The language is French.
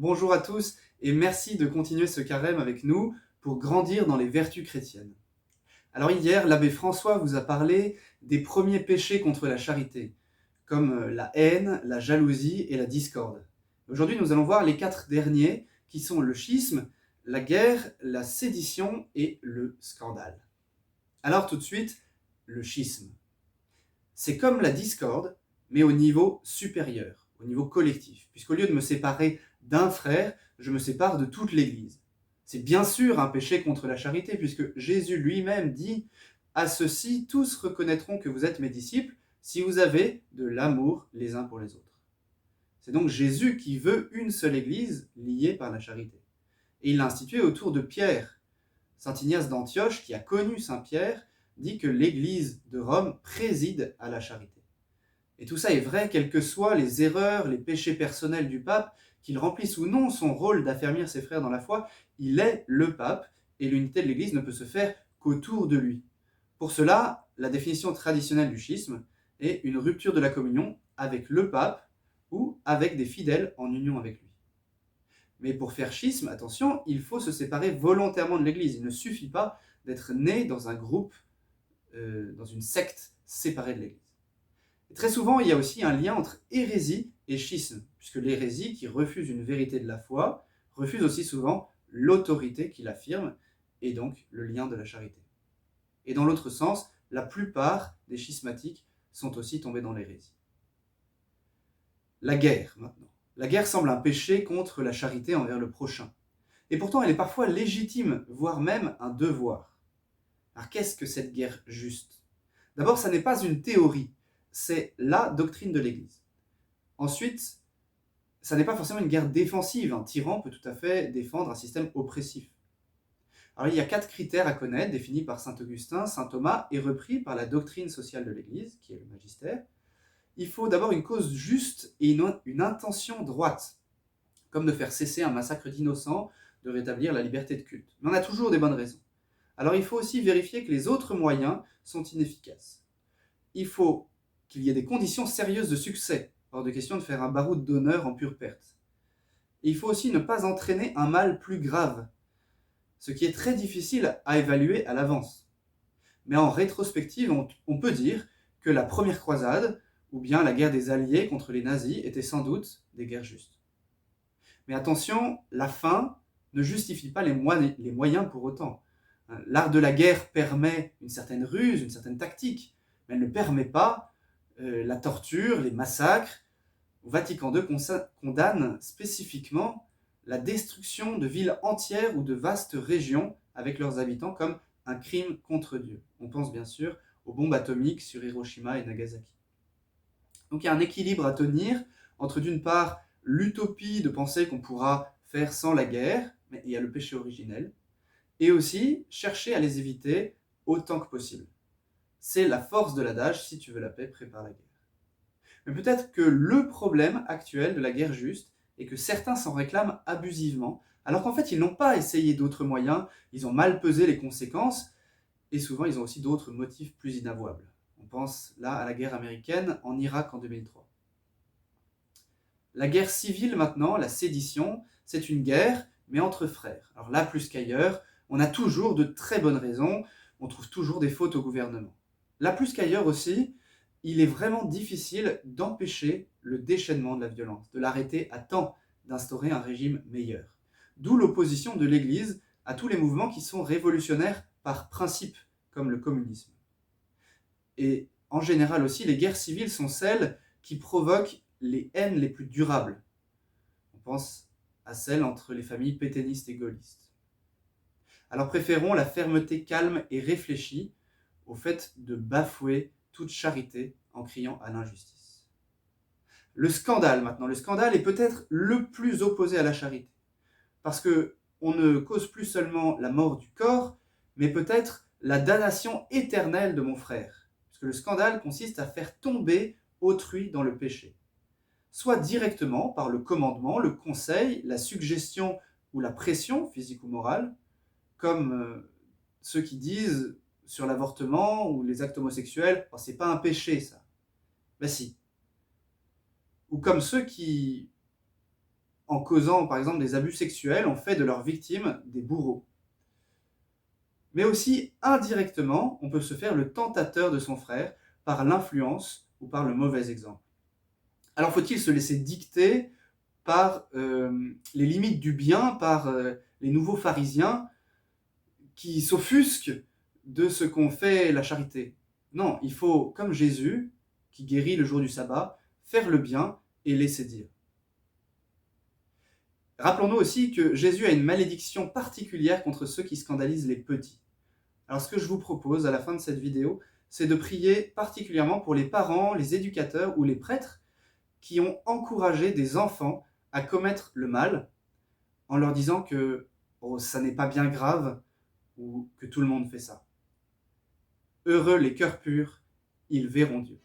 Bonjour à tous et merci de continuer ce carême avec nous pour grandir dans les vertus chrétiennes. Alors hier, l'abbé François vous a parlé des premiers péchés contre la charité, comme la haine, la jalousie et la discorde. Aujourd'hui, nous allons voir les 4 derniers qui sont le schisme, la guerre, la sédition et le scandale. Alors tout de suite, le schisme. C'est comme la discorde, mais au niveau supérieur, au niveau collectif, puisqu'au lieu de me séparer d'un frère, je me sépare de toute l'Église. C'est bien sûr un péché contre la charité, puisque Jésus lui-même dit « À ceux-ci, tous reconnaîtront que vous êtes mes disciples, si vous avez de l'amour les uns pour les autres. » C'est donc Jésus qui veut une seule Église liée par la charité. Et il l'a instituée autour de Pierre. Saint Ignace d'Antioche, qui a connu Saint Pierre, dit que l'Église de Rome préside à la charité. Et tout ça est vrai, quelles que soient les erreurs, les péchés personnels du pape, qu'il remplisse ou non son rôle d'affermir ses frères dans la foi, il est le pape, et l'unité de l'Église ne peut se faire qu'autour de lui. Pour cela, la définition traditionnelle du schisme est une rupture de la communion avec le pape ou avec des fidèles en union avec lui. Mais pour faire schisme, attention, il faut se séparer volontairement de l'Église. Il ne suffit pas d'être né dans un groupe, dans une secte séparée de l'Église. Et très souvent, il y a aussi un lien entre hérésie et schisme, puisque l'hérésie, qui refuse une vérité de la foi, refuse aussi souvent l'autorité qui l'affirme, et donc le lien de la charité. Et dans l'autre sens, la plupart des schismatiques sont aussi tombés dans l'hérésie. La guerre, maintenant. La guerre semble un péché contre la charité envers le prochain. Et pourtant, elle est parfois légitime, voire même un devoir. Alors qu'est-ce que cette guerre juste ? D'abord, ça n'est pas une théorie, c'est la doctrine de l'Église. Ensuite, ça n'est pas forcément une guerre défensive. Un tyran peut tout à fait défendre un système oppressif. Alors il y a 4 critères à connaître, définis par saint Augustin, saint Thomas, et repris par la doctrine sociale de l'Église, qui est le magistère. Il faut d'abord une cause juste et une intention droite, comme de faire cesser un massacre d'innocents, de rétablir la liberté de culte. Mais on a toujours des bonnes raisons. Alors il faut aussi vérifier que les autres moyens sont inefficaces. Il faut qu'il y ait des conditions sérieuses de succès, hors de question de faire un baroud d'honneur en pure perte. Et il faut aussi ne pas entraîner un mal plus grave, ce qui est très difficile à évaluer à l'avance. Mais en rétrospective, on peut dire que la première croisade, ou bien la guerre des Alliés contre les nazis, étaient sans doute des guerres justes. Mais attention, la fin ne justifie pas les moyens pour autant. L'art de la guerre permet une certaine ruse, une certaine tactique, mais elle ne permet pas la torture, les massacres. Vatican II condamne spécifiquement la destruction de villes entières ou de vastes régions avec leurs habitants comme un crime contre Dieu. On pense bien sûr aux bombes atomiques sur Hiroshima et Nagasaki. Donc il y a un équilibre à tenir entre d'une part l'utopie de penser qu'on pourra faire sans la guerre, mais il y a le péché originel, et aussi chercher à les éviter autant que possible. C'est la force de l'adage, si tu veux la paix, prépare la guerre. Mais peut-être que le problème actuel de la guerre juste est que certains s'en réclament abusivement, alors qu'en fait ils n'ont pas essayé d'autres moyens, ils ont mal pesé les conséquences, et souvent ils ont aussi d'autres motifs plus inavouables. On pense là à la guerre américaine en Irak en 2003. La guerre civile maintenant, la sédition, c'est une guerre, mais entre frères. Alors là, plus qu'ailleurs, on a toujours de très bonnes raisons, on trouve toujours des fautes au gouvernement. Là, plus qu'ailleurs aussi, il est vraiment difficile d'empêcher le déchaînement de la violence, de l'arrêter à temps, d'instaurer un régime meilleur. D'où l'opposition de l'Église à tous les mouvements qui sont révolutionnaires par principe, comme le communisme. Et en général aussi, les guerres civiles sont celles qui provoquent les haines les plus durables. On pense à celles entre les familles pétainistes et gaullistes. Alors préférons la fermeté calme et réfléchie au fait de bafouer toute charité en criant à l'injustice. Le scandale maintenant. Le scandale est peut-être le plus opposé à la charité. Parce qu'on ne cause plus seulement la mort du corps, mais peut-être la damnation éternelle de mon frère. Parce que le scandale consiste à faire tomber autrui dans le péché. Soit directement par le commandement, le conseil, la suggestion ou la pression physique ou morale, comme ceux qui disent sur l'avortement ou les actes homosexuels, oh, c'est pas un péché ça. Ben si. Ou comme ceux qui en causant par exemple des abus sexuels, on fait de leurs victimes des bourreaux. Mais aussi, indirectement, on peut se faire le tentateur de son frère par l'influence ou par le mauvais exemple. Alors faut-il se laisser dicter par les limites du bien, par les nouveaux pharisiens qui s'offusquent de ce qu'ont fait la charité? Non, il faut, comme Jésus, qui guérit le jour du sabbat, faire le bien et laisser dire. Rappelons-nous aussi que Jésus a une malédiction particulière contre ceux qui scandalisent les petits. Alors ce que je vous propose à la fin de cette vidéo, c'est de prier particulièrement pour les parents, les éducateurs ou les prêtres qui ont encouragé des enfants à commettre le mal en leur disant que oh, ça n'est pas bien grave ou que tout le monde fait ça. Heureux les cœurs purs, ils verront Dieu.